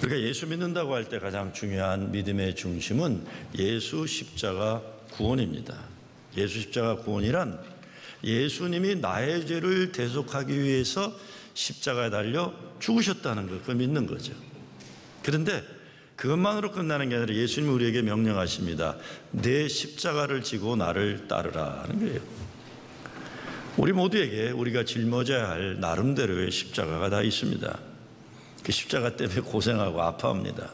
그러니까 예수 믿는다고 할 때 가장 중요한 믿음의 중심은 예수 십자가 구원입니다. 예수 십자가 구원이란 예수님이 나의 죄를 대속하기 위해서 십자가에 달려 죽으셨다는 것, 그걸 믿는 거죠. 그런데 그것만으로 끝나는 게 아니라 예수님이 우리에게 명령하십니다. 내 십자가를 지고 나를 따르라 하는 거예요. 우리 모두에게 우리가 짊어져야 할 나름대로의 십자가가 다 있습니다. 그 십자가 때문에 고생하고 아파합니다.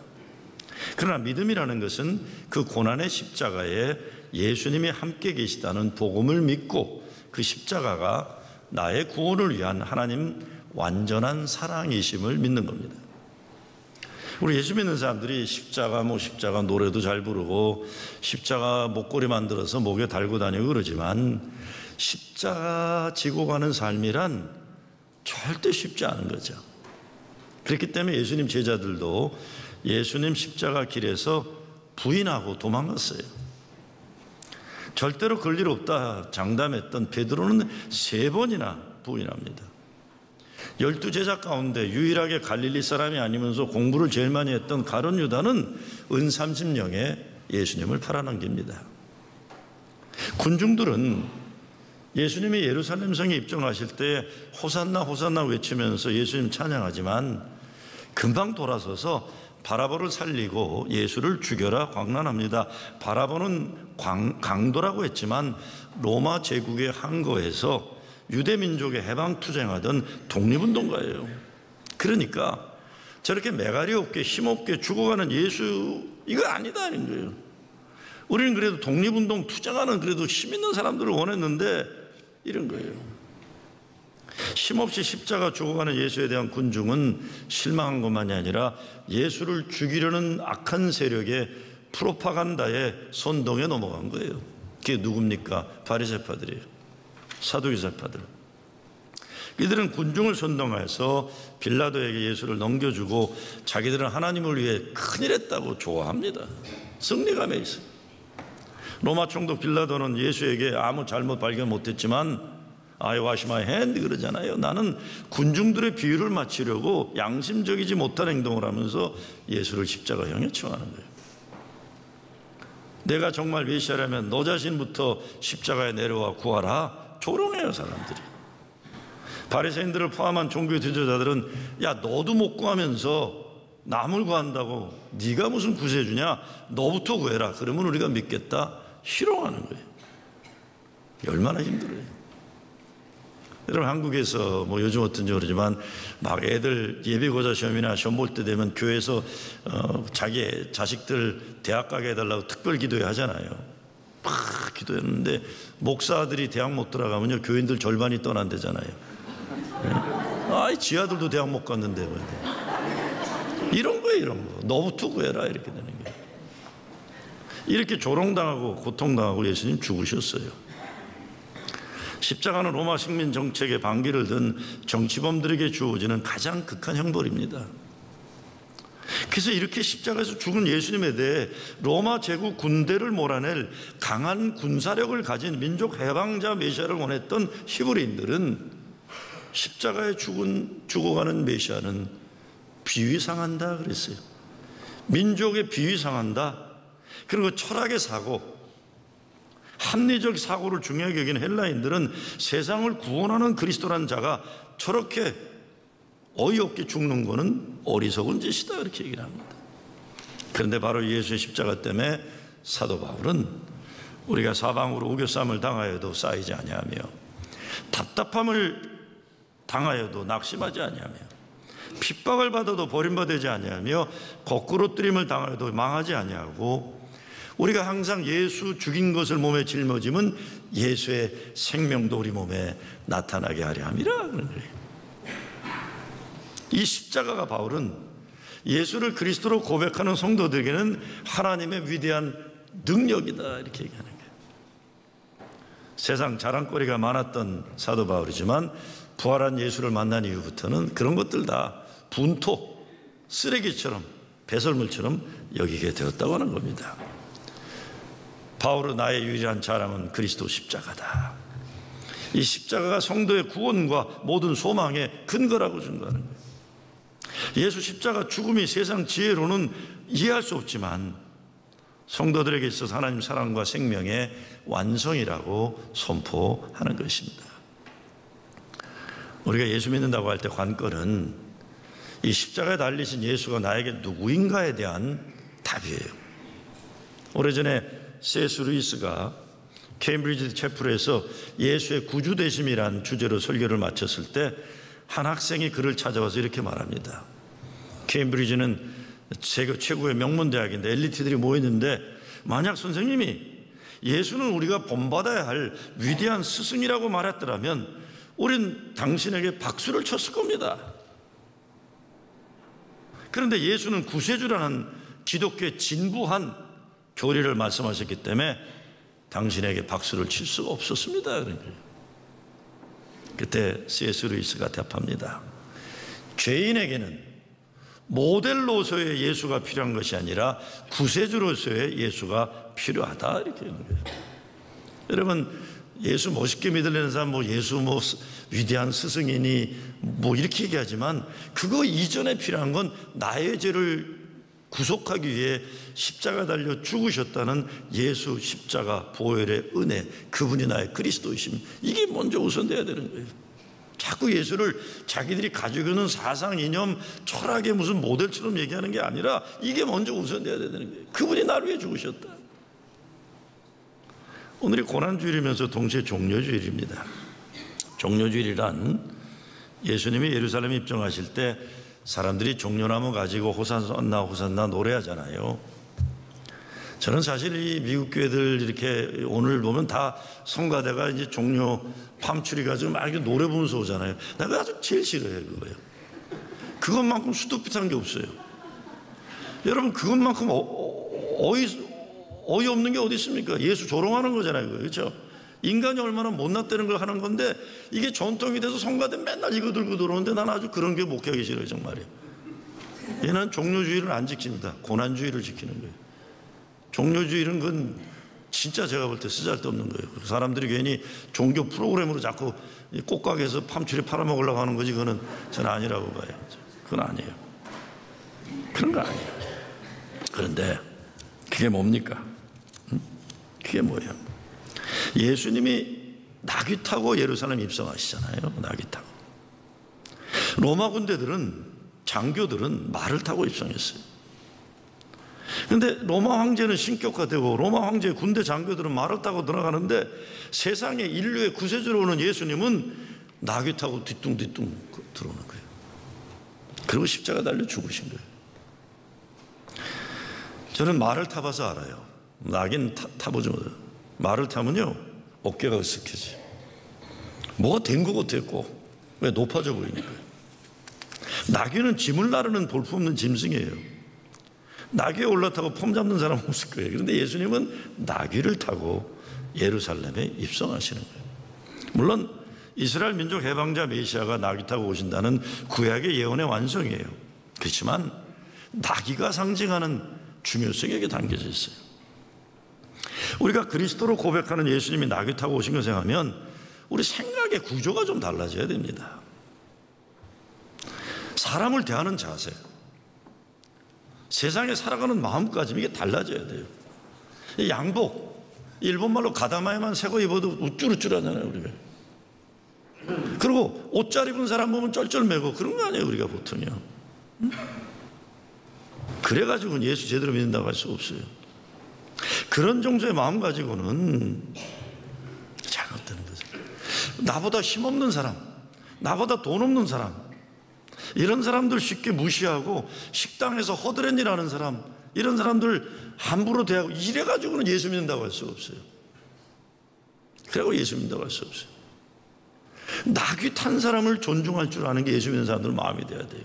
그러나 믿음이라는 것은 그 고난의 십자가에 예수님이 함께 계시다는 복음을 믿고 그 십자가가 나의 구원을 위한 하나님 완전한 사랑이심을 믿는 겁니다. 우리 예수 믿는 사람들이 십자가 노래도 잘 부르고 십자가 목걸이 만들어서 목에 달고 다니고 그러지만 십자가 지고 가는 삶이란 절대 쉽지 않은 거죠. 그렇기 때문에 예수님 제자들도 예수님 십자가 길에서 부인하고 도망갔어요. 절대로 그럴 일 없다 장담했던 베드로는 3번이나 부인합니다. 12제자 가운데 유일하게 갈릴리 사람이 아니면서 공부를 제일 많이 했던 가룟 유다는 은 30냥에 예수님을 팔아넘깁니다. 군중들은 예수님이 예루살렘 성에 입성하실 때 호산나 호산나 외치면서 예수님 찬양하지만 금방 돌아서서 바라바를 살리고 예수를 죽여라 광란합니다. 바라바는 강도라고 했지만 로마 제국의 항거에서 유대 민족의 해방 투쟁하던 독립운동가예요. 그러니까 저렇게 매가리 없게 힘없게 죽어가는 예수 이거 아니다 하는 거예요. 우리는 그래도 독립운동 투쟁하는 그래도 힘 있는 사람들을 원했는데 이런 거예요. 힘없이 십자가 죽어가는 예수에 대한 군중은 실망한 것만이 아니라 예수를 죽이려는 악한 세력의 프로파간다에 선동에 넘어간 거예요. 그게 누굽니까? 바리새파들이에요. 사두개파들. 이들은 군중을 선동해서 빌라도에게 예수를 넘겨주고 자기들은 하나님을 위해 큰일 했다고 좋아합니다. 승리감에 있어요. 로마 총독 빌라도는 예수에게 아무 잘못 발견 못했지만 I wash my hand 그러잖아요. 나는 군중들의 비유를 맞추려고 양심적이지 못한 행동을 하면서 예수를 십자가형에 처하는 거예요. 내가 정말 메시아라면 너 자신부터 십자가에 내려와 구하라. 조롱해요 사람들이. 바리새인들을 포함한 종교 지도자들은 야 너도 못 구하면서 남을 구한다고 네가 무슨 구세주냐? 너부터 구해라. 그러면 우리가 믿겠다. 희롱하는 거예요. 얼마나 힘들어요. 여러분 한국에서 뭐 요즘 어떤지 모르지만 막 애들 예비고사 시험이나 시험 볼 때 되면 교회에서 자기 자식들 대학 가게 해달라고 특별 기도회 하잖아요. 막 기도했는데 목사들이 대학 못 들어가면요 교인들 절반이 떠난대잖아요. 아이 지 아들도 대학 못 갔는데 이런 거예요. 이런 거 너부터 구해라 이렇게 되는 거예요. 이렇게 조롱당하고 고통당하고 예수님 죽으셨어요. 십자가는 로마 식민 정책의 반기를 든 정치범들에게 주어지는 가장 극한 형벌입니다. 그래서 이렇게 십자가에서 죽은 예수님에 대해 로마 제국 군대를 몰아낼 강한 군사력을 가진 민족 해방자 메시아를 원했던 히브리인들은 십자가에 죽어가는 메시아는 비위상한다 그랬어요. 민족의 비위상한다. 그리고 철학의 사고, 합리적 사고를 중요하게 여기는 헬라인들은 세상을 구원하는 그리스도라는 자가 저렇게 어이없게 죽는 것은 어리석은 짓이다 이렇게 얘기를 합니다. 그런데 바로 예수의 십자가 때문에 사도 바울은 우리가 사방으로 우겨쌈을 당하여도 쌓이지 아니하며 답답함을 당하여도 낙심하지 아니하며 핍박을 받아도 버림받지 아니하며 거꾸로 뜨림을 당하여도 망하지 아니하고 우리가 항상 예수 죽인 것을 몸에 짊어지면 예수의 생명도 우리 몸에 나타나게 하려 함이라 그런 거예요. 이 십자가가 바울은 예수를 그리스도로 고백하는 성도들에게는 하나님의 위대한 능력이다 이렇게 얘기하는 거예요. 세상 자랑거리가 많았던 사도 바울이지만 부활한 예수를 만난 이후부터는 그런 것들 다 분토, 쓰레기처럼 배설물처럼 여기게 되었다고 하는 겁니다. 바울은 나의 유일한 자랑은 그리스도 십자가다. 이 십자가가 성도의 구원과 모든 소망의 근거라고 증거하는 거예요. 예수 십자가 죽음이 세상 지혜로는 이해할 수 없지만 성도들에게 있어서 하나님 사랑과 생명의 완성이라고 선포하는 것입니다. 우리가 예수 믿는다고 할 때 관건은 이 십자가에 달리신 예수가 나에게 누구인가에 대한 답이에요. 오래전에 C.S. 루이스가 케임브리지 채플에서 예수의 구주되심이란 주제로 설교를 마쳤을 때 한 학생이 그를 찾아와서 이렇게 말합니다. 케임브리지는 세계 최고의 명문대학인데 엘리트들이 모였는데 만약 선생님이 예수는 우리가 본받아야 할 위대한 스승이라고 말했더라면 우린 당신에게 박수를 쳤을 겁니다. 그런데 예수는 구세주라는 기독교의 진부한 교리를 말씀하셨기 때문에 당신에게 박수를 칠 수가 없었습니다. 그때 C.S. 루이스가 답합니다. 죄인에게는 모델로서의 예수가 필요한 것이 아니라 구세주로서의 예수가 필요하다, 이렇게 하는 거예요. 여러분, 예수 멋있게 믿으려는 사람 예수 위대한 스승이니 이렇게 얘기하지만 그거 이전에 필요한 건 나의 죄를 구속하기 위해 십자가 달려 죽으셨다는 예수 십자가 보혈의 은혜, 그분이 나의 그리스도이심, 이게 먼저 우선돼야 되는 거예요. 자꾸 예수를 자기들이 가지고 있는 사상, 이념, 철학의 무슨 모델처럼 얘기하는 게 아니라 이게 먼저 우선돼야 되는 거예요. 그분이 나를 위해 죽으셨다. 오늘이 고난주일이면서 동시에 종려주일입니다. 종려주일이란 예수님이 예루살렘에 입성하실 때 사람들이 종려나무 가지고 호산나 호산나 노래하잖아요. 저는 사실 이 미국 교회들 이렇게 오늘 보면 다 성가대가 이제 종려 팜추리 가지고 막 이렇게 노래 부르면서 오잖아요. 내가 아주 제일 싫어해요, 그거요. 그것만큼 수도빛한 게 없어요. 여러분, 그것만큼 어이없는 게 어디 있습니까? 예수 조롱하는 거잖아요, 그렇죠? 인간이 얼마나 못났다는 걸 하는 건데 이게 전통이 돼서 성가대 맨날 이거 들고 들어오는데 난 아주 그런 게 목회하기 싫어요, 정말이에요. 얘는 종려주의를 안 지킵니다. 고난주의를 지키는 거예요. 종려주의는 그건 진짜 제가 볼 때 쓰잘데없는 거예요. 사람들이 괜히 종교 프로그램으로 자꾸 꽃가게에서 팜추리 팔아먹으려고 하는 거지, 그거는 저는 아니라고 봐요. 그건 아니에요. 그런 거 아니에요. 그런데 그게 뭡니까? 그게 뭐예요? 예수님이 나귀 타고 예루살렘 입성하시잖아요. 나귀 타고. 로마 군대들은, 장교들은 말을 타고 입성했어요. 그런데 로마 황제는 신격화되고 로마 황제의 군대 장교들은 말을 타고 들어가는데 세상에 인류의 구세주로 오는 예수님은 나귀 타고 뒤뚱뒤뚱 들어오는 거예요. 그리고 십자가 달려 죽으신 거예요. 저는 말을 타봐서 알아요. 나귀는 타보지 못해요. 말을 타면요, 어깨가 으쓱해져요. 뭐가 된 것 같았고, 왜 높아져 보이니까요. 나귀는 짐을 나르는 볼품없는 짐승이에요. 나귀에 올라타고 폼 잡는 사람 없을 거예요. 그런데 예수님은 나귀를 타고 예루살렘에 입성하시는 거예요. 물론 이스라엘 민족 해방자 메시아가 나귀 타고 오신다는 구약의 예언의 완성이에요. 그렇지만 나귀가 상징하는 중요성이 여기에 담겨져 있어요. 우리가 그리스도로 고백하는 예수님이 나귀 타고 오신 걸 생각하면 우리 생각의 구조가 좀 달라져야 됩니다. 사람을 대하는 자세, 세상에 살아가는 마음가짐, 이게 달라져야 돼요. 양복, 일본말로 가다마에만 새거 입어도 우쭐우쭐하잖아요, 우리가. 그리고 옷 잘 입은 사람 보면 쩔쩔매고 그런 거 아니에요, 우리가 보통요. 그래가지고는 예수 제대로 믿는다고 할 수 없어요. 그런 정도의 마음 가지고는 잘못되는 거죠. 나보다 힘없는 사람, 나보다 돈 없는 사람, 이런 사람들 쉽게 무시하고 식당에서 허드렛일 하는 사람, 이런 사람들 함부로 대하고 이래가지고는 예수 믿는다고 할 수가 없어요. 그리고 예수 믿는다고 할 수 없어요. 나귀 탄 사람을 존중할 줄 아는 게 예수 믿는 사람들 마음이 돼야 돼요.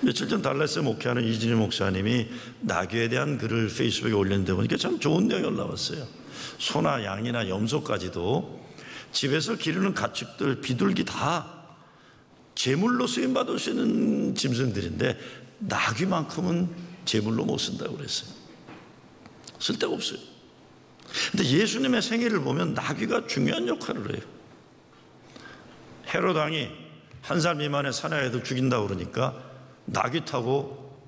며칠 전 달라스에 목회하는 이진희 목사님이 나귀에 대한 글을 페이스북에 올렸는데 보니까 참 좋은 내용이 올라왔어요. 소나 양이나 염소까지도 집에서 기르는 가축들, 비둘기 다 제물로 쓰임받을 수 있는 짐승들인데 나귀만큼은 제물로 못 쓴다고 그랬어요. 쓸데가 없어요. 근데 예수님의 생애를 보면 나귀가 중요한 역할을 해요. 헤롯 왕이 1살 미만의 사내아이들 죽인다고 그러니까 나귀 타고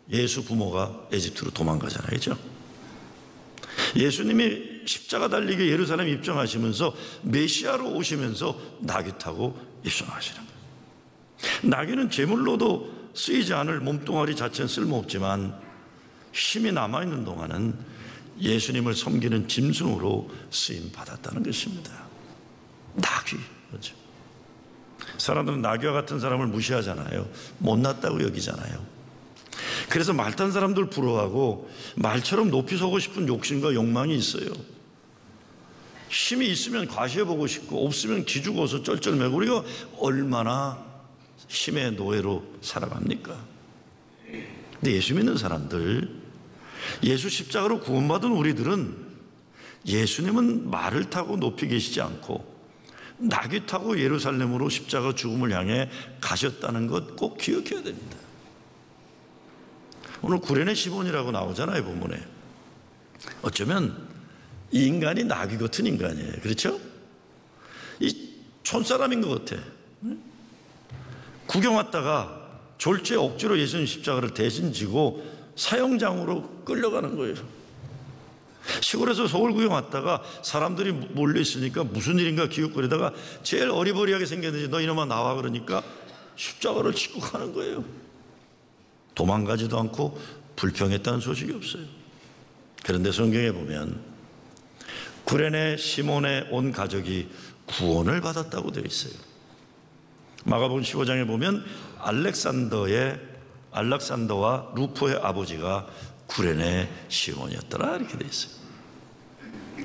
예수 부모가 에집트로 도망가잖아요. 그렇죠? 예수님이 십자가 달리기 예루살렘 입성하시면서 메시아로 오시면서 나귀 타고 입성하시는 거예요. 나귀는 제물로도 쓰이지 않을 몸뚱아리 자체는 쓸모없지만 힘이 남아있는 동안은 예수님을 섬기는 짐승으로 쓰임 받았다는 것입니다. 나귀. 그렇죠? 사람들은 나귀와 같은 사람을 무시하잖아요. 못났다고 여기잖아요. 그래서 말 탄 사람들 부러워하고 말처럼 높이 서고 싶은 욕심과 욕망이 있어요. 힘이 있으면 과시해보고 싶고 없으면 기죽어서 쩔쩔매고 우리가 얼마나 힘의 노예로 살아갑니까? 근데 예수 믿는 사람들, 예수 십자가로 구원받은 우리들은 예수님은 말을 타고 높이 계시지 않고 나귀 타고 예루살렘으로 십자가 죽음을 향해 가셨다는 것 꼭 기억해야 됩니다. 오늘 구레네 시몬이라고 나오잖아요, 본문에. 어쩌면 이 인간이 나귀 같은 인간이에요. 그렇죠? 이 촌사람인 것 같아. 구경 왔다가 졸지에 억지로 예수님 십자가를 대신 지고 사형장으로 끌려가는 거예요. 시골에서 서울 구경 왔다가 사람들이 몰려 있으니까 무슨 일인가 기웃거리다가 제일 어리버리하게 생겼는지 너 이놈아 나와 그러니까 십자가를 짚고 가는 거예요. 도망가지도 않고 불평했다는 소식이 없어요. 그런데 성경에 보면 구레네 시몬의 온 가족이 구원을 받았다고 되어 있어요. 마가복음 15장에 보면 알렉산더와 루포의 아버지가 구레네 시몬이었더라 이렇게 되어 있어요.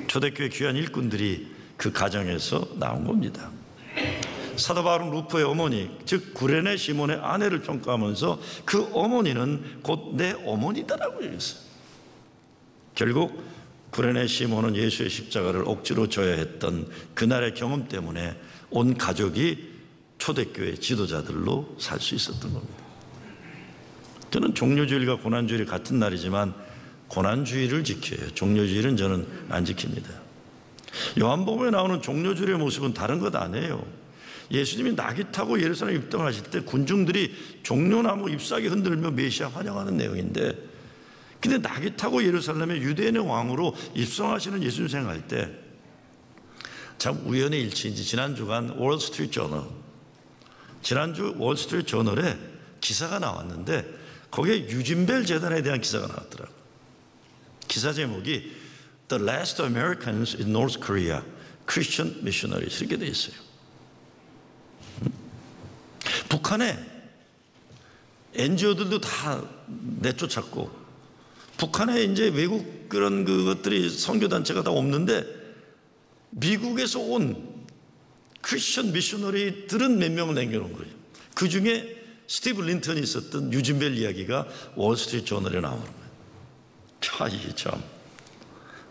초대교회 귀한 일꾼들이 그 가정에서 나온 겁니다. 사도 바울은 루포의 어머니, 즉 구레네 시몬의 아내를 평가하면서 그 어머니는 곧 내 어머니다라고 얘기했어요. 결국 구레네 시몬은 예수의 십자가를 억지로 져야 했던 그날의 경험 때문에 온 가족이 초대교회 지도자들로 살 수 있었던 겁니다. 저는 종료주일과 고난주일이 같은 날이지만 고난주일을 지켜요. 종료주일은 저는 안 지킵니다. 요한복음에 나오는 종료주일의 모습은 다른 것 아니에요. 예수님이 나귀 타고 예루살렘 입성하실 때 군중들이 종려나무 잎사귀 흔들며 메시아 환영하는 내용인데, 근데 나귀 타고 예루살렘에 유대인의 왕으로 입성하시는 예수님 생각할 때 참 우연의 일치인지 지난주간 지난주 월스트리트 저널에 기사가 나왔는데 거기에 유진벨 재단에 대한 기사가 나왔더라고요. 기사 제목이 The Last Americans in North Korea, Christian Missionaries 이렇게 되어 있어요. 북한에 NGO들도 다 내쫓았고 북한에 이제 외국 그런 그것들이 선교단체가 다 없는데 미국에서 온 크리스천 미셔너리들은 몇 명을 남겨놓은 거예요. 그 중에 스티브 린턴이 있었던 유진벨 이야기가 월스트리트 저널에 나오는 거예요. 이게 참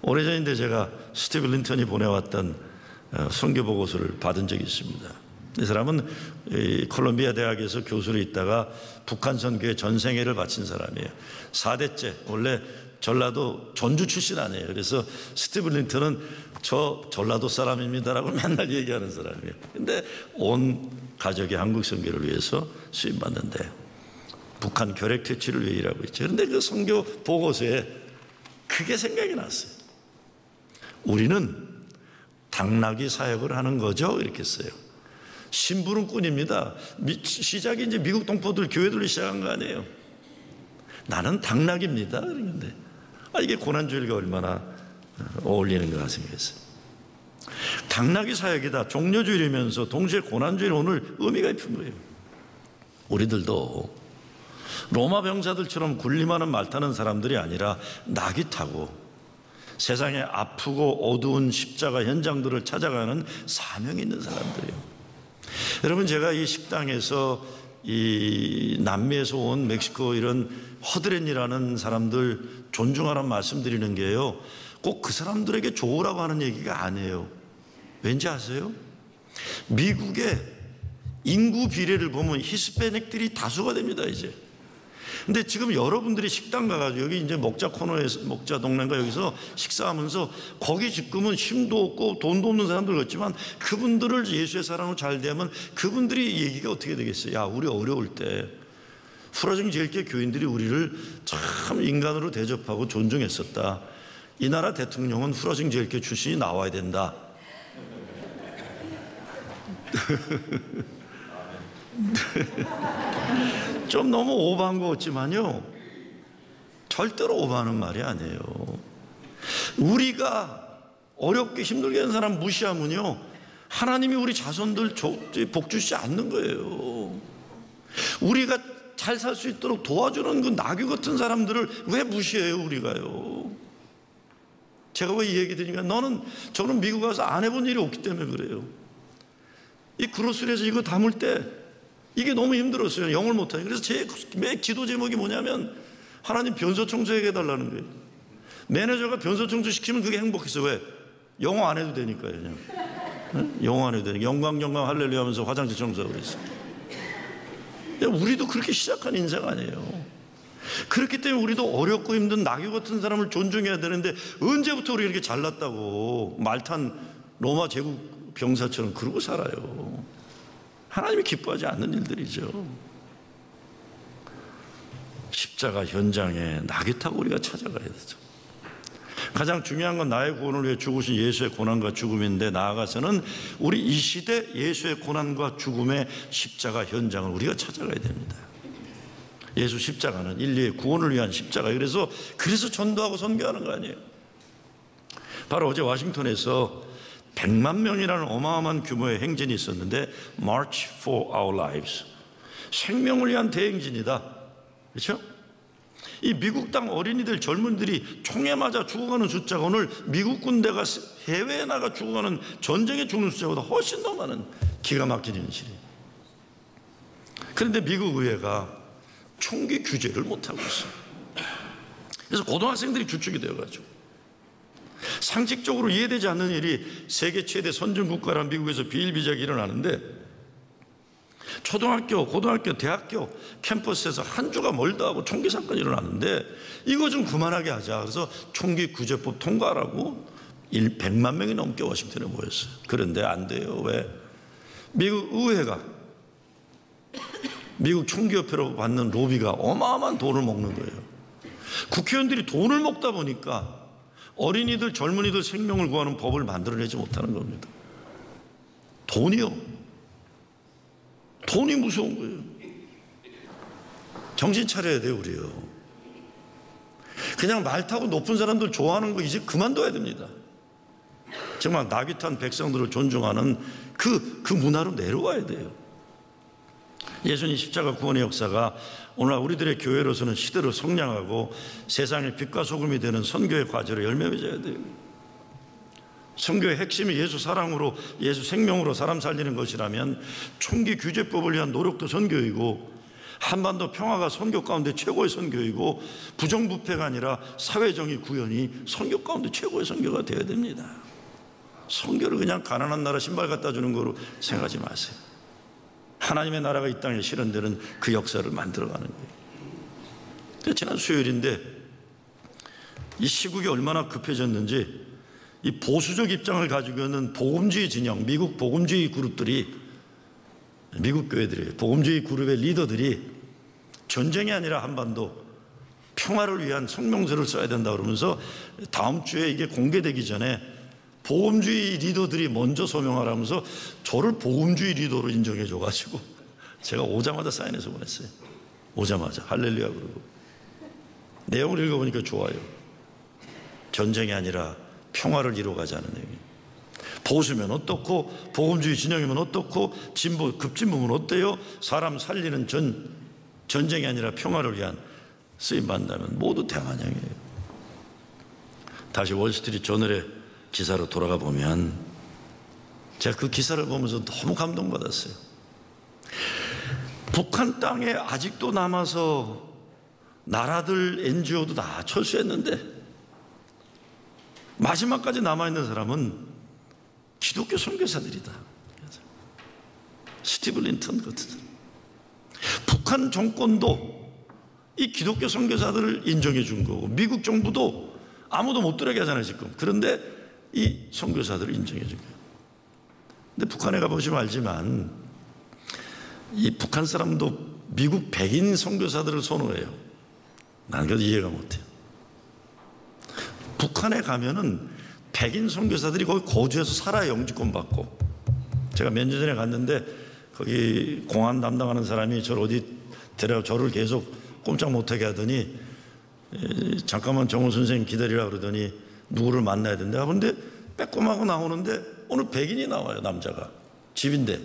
오래전인데 제가 스티브 린턴이 보내왔던 선교 보고서를 받은 적이 있습니다. 이 사람은 콜롬비아 대학에서 교수로 있다가 북한 선교에 전생애를 바친 사람이에요. 4대째 원래 전라도 전주 출신 아니에요. 그래서 스티브 린턴은 저 전라도 사람입니다라고 맨날 얘기하는 사람이에요. 근데 온 가족이 한국 선교를 위해서 수임받는데 북한 결핵 퇴치를 위해 일하고 있죠. 그런데 그 선교 보고서에 그게 생각이 났어요. 우리는 당나귀 사역을 하는 거죠 이렇게 써요. 심부름꾼입니다. 시작이 이제 미국 동포들 교회들로 시작한 거 아니에요. 나는 당나귀입니다. 그런데 이게 고난주일과 얼마나 어울리는가 생각했어요. 당나귀 사역이다. 종료주일이면서 동시에 고난주일 오늘 의미가 있는 거예요. 우리들도 로마 병사들처럼 군림하는 말 타는 사람들이 아니라 나귀 타고 세상에 아프고 어두운 십자가 현장들을 찾아가는 사명이 있는 사람들이에요. 여러분, 제가 이 식당에서 이 남미에서 온 멕시코 이런 허드렛이라는 사람들 존중하라는 말씀드리는 게요, 꼭 그 사람들에게 좋으라고 하는 얘기가 아니에요. 왠지 아세요? 미국의 인구 비례를 보면 히스패닉들이 다수가 됩니다. 이제 근데 지금 여러분들이 식당 가가지고 여기 이제 먹자 코너에서, 먹자 동네인가 여기서 식사하면서 거기 지금은 힘도 없고 돈도 없는 사람들 같지만 그분들을 예수의 사랑으로 잘 대하면 그분들이 얘기가 어떻게 되겠어요? 야, 우리 어려울 때 후라정 제일교회 교인들이 우리를 참 인간으로 대접하고 존중했었다. 이 나라 대통령은 후라정 제일교회 출신이 나와야 된다. 좀 너무 오버한 것 같지만요, 절대로 오버하는 말이 아니에요. 우리가 어렵게 힘들게 하는 사람 무시하면요, 하나님이 우리 자손들 복 주시지 않는 거예요. 우리가 잘 살 수 있도록 도와주는 그 나귀 같은 사람들을 왜 무시해요, 우리가요? 제가 왜 이 얘기 드리니까 저는 미국 가서 안 해본 일이 없기 때문에 그래요. 이 그로스리에서 이거 담을 때 이게 너무 힘들었어요. 영어를 못하니. 그래서 제 매 기도 제목이 뭐냐면 하나님 변소 청소하게 해달라는 거예요. 매니저가 변소 청소 시키면 그게 행복했어요. 왜? 영어 안 해도 되니까요. 그냥. 네? 영어 안 해도 되니까. 영광 할렐루야 하면서 화장실 청소하고 그랬어요. 우리도 그렇게 시작한 인생 아니에요. 그렇기 때문에 우리도 어렵고 힘든 나귀 같은 사람을 존중해야 되는데 언제부터 우리가 이렇게 잘났다고 말탄 로마 제국 병사처럼 그러고 살아요. 하나님이 기뻐하지 않는 일들이죠. 십자가 현장에 나귀 타고 우리가 찾아가야 되죠. 가장 중요한 건 나의 구원을 위해 죽으신 예수의 고난과 죽음인데, 나아가서는 우리 이 시대 예수의 고난과 죽음의 십자가 현장을 우리가 찾아가야 됩니다. 예수 십자가는 인류의 구원을 위한 십자가예요. 그래서 전도하고 선교하는 거 아니에요. 바로 어제 워싱턴에서 100만 명이라는 어마어마한 규모의 행진이 있었는데, March for Our Lives, 생명을 위한 대행진이다. 그렇죠? 이 미국 땅 어린이들, 젊은이들이 총에 맞아 죽어가는 숫자가 오늘 미국 군대가 해외에 나가 죽어가는 전쟁에 죽는 숫자보다 훨씬 더 많은 기가 막힌 현실이에요. 그런데 미국 의회가 총기 규제를 못하고 있어요. 그래서 고등학생들이 주축이 되어가지고, 상식적으로 이해되지 않는 일이 세계 최대 선진국가란 미국에서 비일비재하게 일어나는데, 초등학교, 고등학교, 대학교 캠퍼스에서 한 주가 멀다 하고 총기 사건이 일어났는데 이거 좀 그만하게 하자. 그래서 총기 규제법 통과하라고 100만 명이 넘게 워싱턴에 모였어요. 그런데 안 돼요. 왜? 미국 의회가 미국 총기협회로 받는 로비가 어마어마한 돈을 먹는 거예요. 국회의원들이 돈을 먹다 보니까 어린이들, 젊은이들 생명을 구하는 법을 만들어내지 못하는 겁니다. 돈이 무서운 거예요. 정신 차려야 돼요, 우리요. 그냥 말 타고 높은 사람들 좋아하는 거 이제 그만둬야 됩니다. 정말 나귀 탄 백성들을 존중하는 그 문화로 내려와야 돼요. 예수님 십자가 구원의 역사가 오늘 우리들의 교회로서는 시대로 성장하고 세상의 빛과 소금이 되는 선교의 과제로 열매 맺어야 돼요. 선교의 핵심이 예수 사랑으로, 예수 생명으로 사람 살리는 것이라면 총기 규제법을 위한 노력도 선교이고, 한반도 평화가 선교 가운데 최고의 선교이고, 부정부패가 아니라 사회정의 구현이 선교 가운데 최고의 선교가 되어야 됩니다. 선교를 그냥 가난한 나라 신발 갖다 주는 거로 생각하지 마세요. 하나님의 나라가 이 땅에 실현되는 그 역사를 만들어가는 거예요. 지난 수요일인데 이 시국이 얼마나 급해졌는지, 이 보수적 입장을 가지고 있는 복음주의 진영, 미국 복음주의 그룹들이, 미국 교회들이, 복음주의 그룹의 리더들이 전쟁이 아니라 한반도 평화를 위한 성명서를 써야 된다 그러면서 다음 주에 이게 공개되기 전에 복음주의 리더들이 먼저 서명하라면서 저를 복음주의 리더로 인정해 줘가지고 제가 오자마자 사인해서 보냈어요. 오자마자 할렐루야 그러고. 내용을 읽어보니까 좋아요. 전쟁이 아니라 평화를 이루어가자는 얘기예요. 보수면 어떻고, 복음주의 진영이면 어떻고, 진보, 급진보면 어때요? 사람 살리는 전쟁이 아니라 평화를 위한 쓰임받는다면 모두 대환영이에요. 다시 월스트리트 저널의 기사로 돌아가 보면 제가 그 기사를 보면서 너무 감동받았어요. 북한 땅에 아직도 남아서 나라들, NGO도 다 철수했는데 마지막까지 남아있는 사람은 기독교 선교사들이다. 스티브 린턴 같은 사람. 북한 정권도 이 기독교 선교사들을 인정해 준 거고, 미국 정부도 아무도 못 들어가게 하잖아요 지금. 그런데 이 선교사들을 인정해 준 거예요. 근데 북한에 가보시면 알지만 이 북한 사람도 미국 백인 선교사들을 선호해요. 난 그래도 이해가 못해요. 북한에 가면은 백인 선교사들이 거기 거주해서 살아요. 영주권 받고. 제가 몇 년 전에 갔는데 거기 공안 담당하는 사람이 저를 어디 데려가 저를 계속 꼼짝 못하게 하더니 잠깐만 정호 선생님 기다리라 그러더니 누구를 만나야 된다. 그런데 빼꼼하고 나오는데 오늘 백인이 나와요. 남자가 집인데.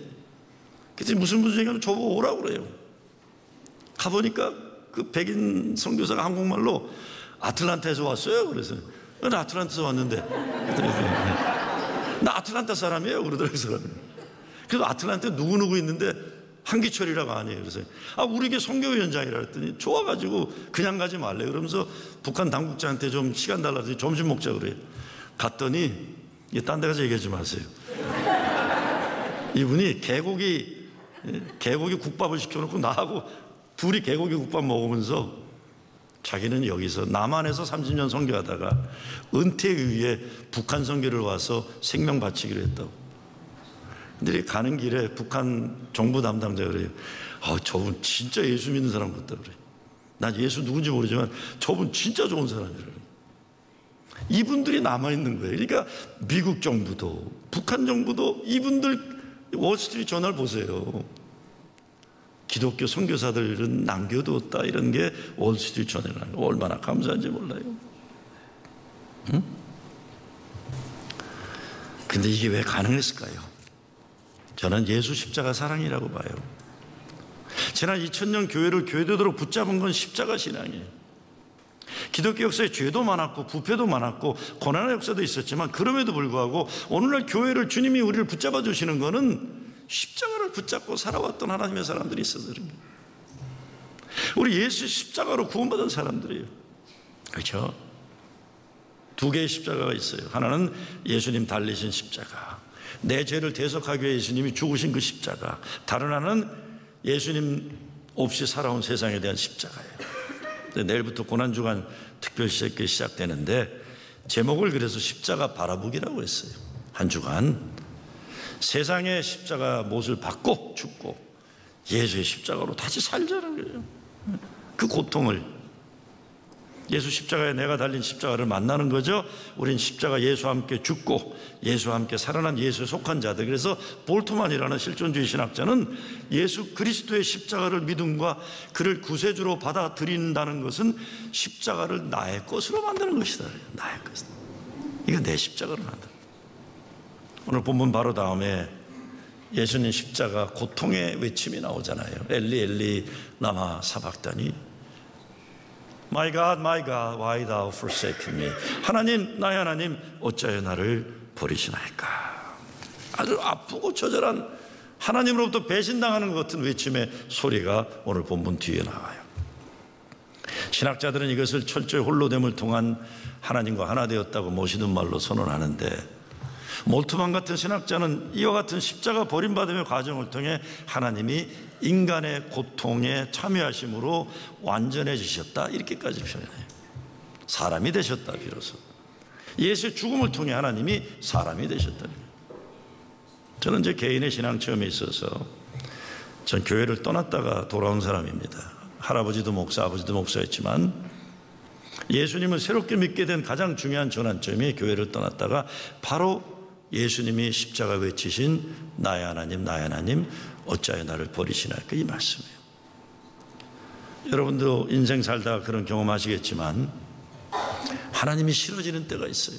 그래서 무슨 얘기하면 저보고 오라고 그래요. 가보니까 그 백인 선교사가 한국말로 아틀란타에서 왔어요. 그래서 나 아틀란타에서 왔는데 나 아틀란타 사람이에요. 그러더라고요. 그 사람이. 그래서 아틀란타에 누구누구 있는데 한기철이라고 아니에요. 그래서 우리 게 선교위원장이라 그랬더니 좋아가지고 그냥 가지 말래. 그러면서 북한 당국자한테 좀 시간 달라서 점심 먹자 그래요. 갔더니 딴 데 가서 얘기하지 마세요. 이분이 개고기 국밥을 시켜놓고 나하고 둘이 개고기 국밥 먹으면서 자기는 여기서 남한에서 30년 선교하다가 은퇴 이후에 북한 선교를 와서 생명 바치기로 했다고. 근데 가는 길에 북한 정부 담당자가 그래요. 저분 진짜 예수 믿는 사람 같다 그래요. 난 예수 누군지 모르지만 저분 진짜 좋은 사람이래요. 이분들이 남아있는 거예요. 그러니까 미국 정부도 북한 정부도 이분들 월스트리트 저널 보세요. 기독교 선교사들은 남겨두었다 이런 게 월스트리트 저널 얼마나 감사한지 몰라요. 응? 근데 이게 왜 가능했을까요? 저는 예수 십자가 사랑이라고 봐요. 지난 2000년 교회를 교회되도록 붙잡은 건 십자가 신앙이에요. 기독교 역사에 죄도 많았고 부패도 많았고 고난의 역사도 있었지만 그럼에도 불구하고 오늘날 교회를 주님이 우리를 붙잡아 주시는 것은 십자가를 붙잡고 살아왔던 하나님의 사람들이 있어서 그럽니다. 우리 예수 십자가로 구원받은 사람들이에요. 그렇죠? 두 개의 십자가가 있어요. 하나는 예수님 달리신 십자가, 내 죄를 대속하기 위해 예수님이 죽으신 그 십자가. 다른 하나는 예수님 없이 살아온 세상에 대한 십자가예요. 내일부터 고난주간 특별시험이 시작되는데 제목을 그래서 십자가 바라보기라고 했어요. 한 주간 세상의 십자가 못을 받고 죽고 예수의 십자가로 다시 살자는 거예요. 그 고통을, 예수 십자가에 내가 달린 십자가를 만나는 거죠. 우린 십자가 예수와 함께 죽고 예수와 함께 살아난 예수에 속한 자들. 그래서 볼트만이라는 실존주의 신학자는 예수 그리스도의 십자가를 믿음과 그를 구세주로 받아들인다는 것은 십자가를 나의 것으로 만드는 것이다. 나의 것. 이거 내 십자가로 만든다. 오늘 본문 바로 다음에 예수님 십자가 고통의 외침이 나오잖아요. 엘리 엘리 라마 사박다니. My God, why thou forsaken me? 하나님, 나의 하나님, 어찌하여 나를 버리시나이까? 아주 아프고 처절한 하나님으로부터 배신당하는 것 같은 외침의 소리가 오늘 본문 뒤에 나와요. 신학자들은 이것을 철저히 홀로됨을 통한 하나님과 하나 되었다고 모시는 말로 선언하는데, 몰트만 같은 신학자는 이와 같은 십자가 버림받음의 과정을 통해 하나님이 인간의 고통에 참여하심으로 완전해지셨다 이렇게까지 표현해요. 사람이 되셨다. 비로소 예수의 죽음을 통해 하나님이 사람이 되셨다는 거예요. 저는 제 개인의 신앙 체험에 있어서 전 교회를 떠났다가 돌아온 사람입니다. 할아버지도 목사, 아버지도 목사였지만 예수님을 새롭게 믿게 된 가장 중요한 전환점이 교회를 떠났다가 바로 예수님이 십자가 외치신 나의 하나님, 나의 하나님, 어찌하여 나를 버리시나이까 이 말씀이에요. 여러분도 인생 살다가 그런 경험하시겠지만 하나님이 싫어지는 때가 있어요.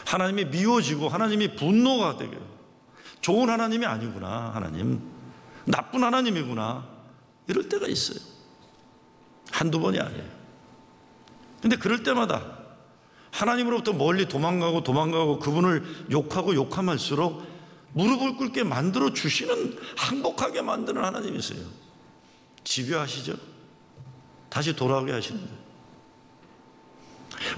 하나님이 미워지고 하나님이 분노가 되고, 좋은 하나님이 아니구나, 하나님 나쁜 하나님이구나, 이럴 때가 있어요. 한두 번이 아니에요. 근데 그럴 때마다 하나님으로부터 멀리 도망가고 그분을 욕하고 욕함할수록 무릎을 꿇게 만들어 주시는, 항복하게 만드는 하나님이세요. 집요하시죠? 다시 돌아오게 하시는 거예요.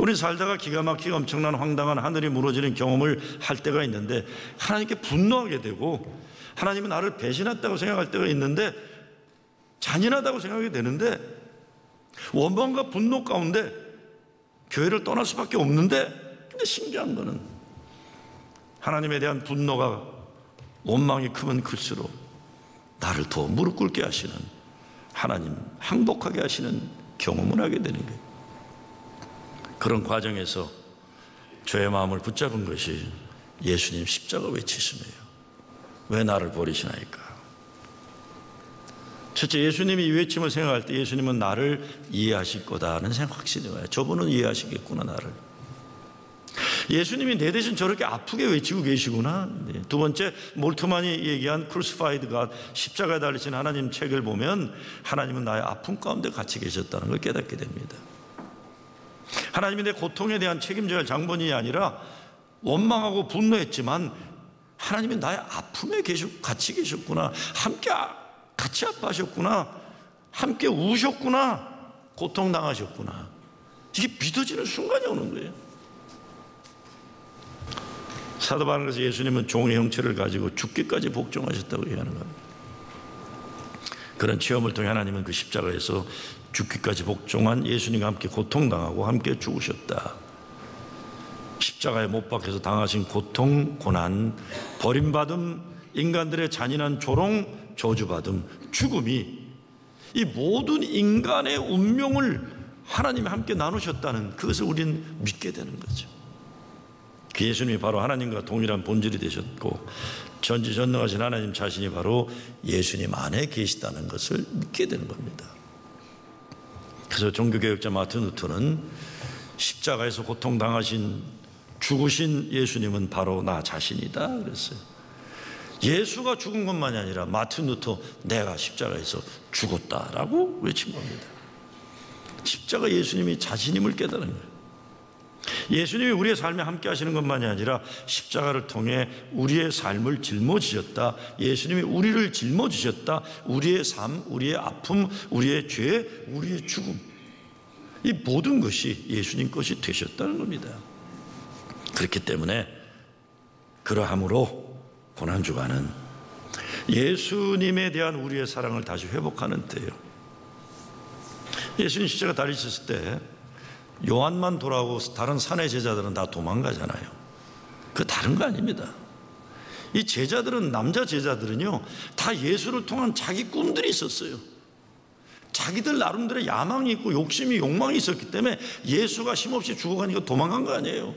우리 살다가 기가 막히게 엄청난 황당한 하늘이 무너지는 경험을 할 때가 있는데 하나님께 분노하게 되고 하나님은 나를 배신했다고 생각할 때가 있는데, 잔인하다고 생각이 되는데 원망과 분노 가운데 교회를 떠날 수밖에 없는데, 근데 신기한 거는 하나님에 대한 분노가 원망이 크면 클수록 나를 더 무릎 꿇게 하시는 하나님, 항복하게 하시는 경험을 하게 되는 거예요. 그런 과정에서 저의 마음을 붙잡은 것이 예수님 십자가 외치심이에요. 왜 나를 버리시나이까? 첫째, 예수님이 이 외침을 생각할 때 예수님은 나를 이해하실 거다는 확신이 와요. 저분은 이해하시겠구나, 나를. 예수님이 내 대신 저렇게 아프게 외치고 계시구나. 두 번째, 몰트만이 얘기한 크루시파이드 갓, 십자가에 달리신 하나님 책을 보면 하나님은 나의 아픔 가운데 같이 계셨다는 걸 깨닫게 됩니다. 하나님이 내 고통에 대한 책임져야 할 장본인이 아니라 원망하고 분노했지만 하나님이 나의 아픔에 같이 계셨구나. 함께 같이 아파하셨구나. 함께 우셨구나. 고통당하셨구나. 이게 믿어지는 순간이 오는 거예요. 사도 바울에서 예수님은 종의 형체를 가지고 죽기까지 복종하셨다고 얘기하는 겁니다. 그런 체험을 통해 하나님은 그 십자가에서 죽기까지 복종한 예수님과 함께 고통당하고 함께 죽으셨다. 십자가에 못 박혀서 당하신 고통, 고난, 버림받음, 인간들의 잔인한 조롱, 저주받음, 죽음이 이 모든 인간의 운명을 하나님이 함께 나누셨다는 그것을 우리는 믿게 되는 거죠. 그 예수님이 바로 하나님과 동일한 본질이 되셨고 전지전능하신 하나님 자신이 바로 예수님 안에 계시다는 것을 믿게 되는 겁니다. 그래서 종교개혁자 마틴 루터는 십자가에서 고통당하신 죽으신 예수님은 바로 나 자신이다 그랬어요. 예수가 죽은 것만이 아니라 마틴 루터 내가 십자가에서 죽었다라고 외친 겁니다. 십자가 예수님이 자신임을 깨달은 거예요. 예수님이 우리의 삶에 함께 하시는 것만이 아니라 십자가를 통해 우리의 삶을 짊어지셨다. 예수님이 우리를 짊어지셨다. 우리의 삶, 우리의 아픔, 우리의 죄, 우리의 죽음, 이 모든 것이 예수님 것이 되셨다는 겁니다. 그렇기 때문에 그러함으로 고난주간은 예수님에 대한 우리의 사랑을 다시 회복하는 때예요. 예수님 십자가 달리셨을 때 요한만 돌아오고 다른 사내 제자들은 다 도망가잖아요. 그거 다른 거 아닙니다. 이 제자들은, 남자 제자들은요, 다 예수를 통한 자기 꿈들이 있었어요. 자기들 나름대로 야망이 있고 욕심이, 욕망이 있었기 때문에 예수가 힘없이 죽어가니까 도망간 거 아니에요.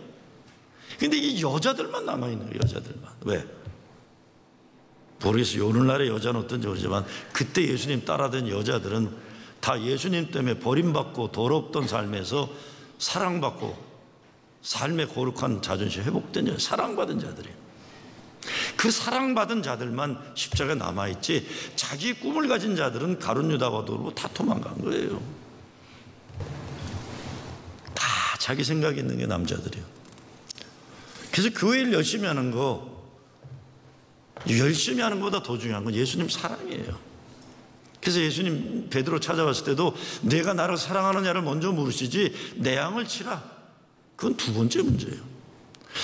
근데 이 여자들만 남아있는 거예요. 여자들만. 왜? 모르겠어요. 오늘날의 여자는 어떤지 모르지만 그때 예수님 따라다닌 여자들은 다 예수님 때문에 버림받고 더럽던 삶에서 사랑받고 삶의 거룩한 자존심 회복된 자, 사랑받은 자들이에요. 그 사랑받은 자들만 십자가에 남아있지 자기 꿈을 가진 자들은 가룟 유다와 그러고 다 도망간 거예요. 다 자기 생각이 있는 게 남자들이에요. 그래서 교회 일 열심히 하는 거, 열심히 하는 것보다 더 중요한 건 예수님 사랑이에요. 그래서 예수님 베드로 찾아왔을 때도 내가 나를 사랑하느냐를 먼저 물으시지 내 양을 치라, 그건 두 번째 문제예요.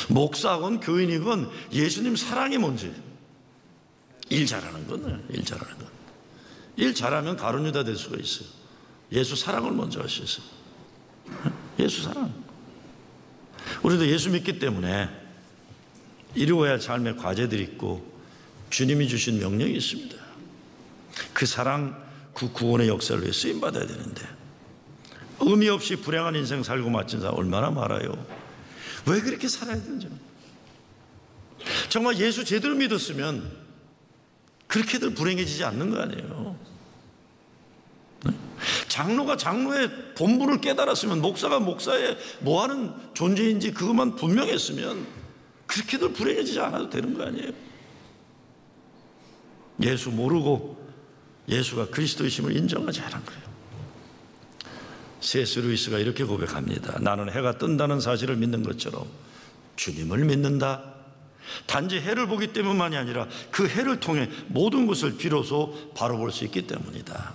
목사건 교인이건 예수님 사랑이 먼저예요. 일 잘하는 건, 일 잘하는 건. 일 잘하면 가룟 유다 될 수가 있어요. 예수 사랑을 먼저 하셨어요. 예수 사랑. 우리도 예수 믿기 때문에 이루어야 할 삶의 과제들이 있고 주님이 주신 명령이 있습니다. 그 사랑, 그 구원의 역사를 위해 쓰임받아야 되는데 의미 없이 불행한 인생 살고 마친 사람 얼마나 많아요. 왜 그렇게 살아야 되는지. 정말 예수 제대로 믿었으면 그렇게들 불행해지지 않는 거 아니에요. 장로가 장로의 본분을 깨달았으면, 목사가 목사의 뭐하는 존재인지 그것만 분명했으면 그렇게들 불행해지지 않아도 되는 거 아니에요. 예수 모르고 예수가 그리스도이심을 인정하지 않은 거예요. C.S. 루이스가 이렇게 고백합니다. 나는 해가 뜬다는 사실을 믿는 것처럼 주님을 믿는다. 단지 해를 보기 때문만이 아니라 그 해를 통해 모든 것을 비로소 바로 볼 수 있기 때문이다.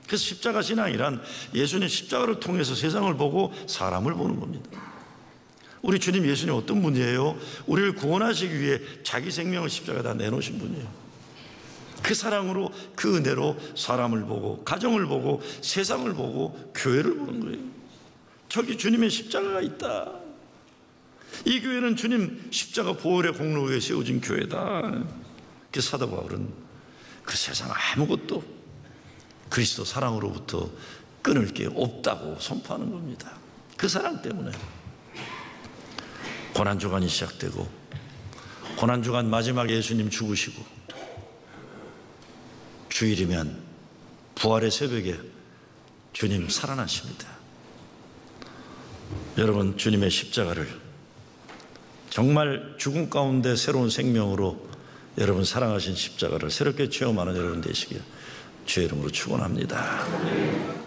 그래서 십자가 신앙이란 예수님 십자가를 통해서 세상을 보고 사람을 보는 겁니다. 우리 주님 예수님 어떤 분이에요? 우리를 구원하시기 위해 자기 생명을 십자가에다 내놓으신 분이에요. 그 사랑으로, 그 은혜로 사람을 보고, 가정을 보고, 세상을 보고, 교회를 보는 거예요. 저기 주님의 십자가가 있다. 이 교회는 주님 십자가 보혈의 공로에 세워진 교회다. 그 사도 바울은 그 세상 아무것도 그리스도 사랑으로부터 끊을 게 없다고 선포하는 겁니다. 그 사랑 때문에 고난주간이 시작되고, 고난주간 마지막에 예수님 죽으시고, 주일이면 부활의 새벽에 주님 살아나십니다. 여러분, 주님의 십자가를 정말 죽음 가운데 새로운 생명으로 여러분 사랑하신 십자가를 새롭게 체험하는 여러분 되시길 주의 이름으로 축원합니다.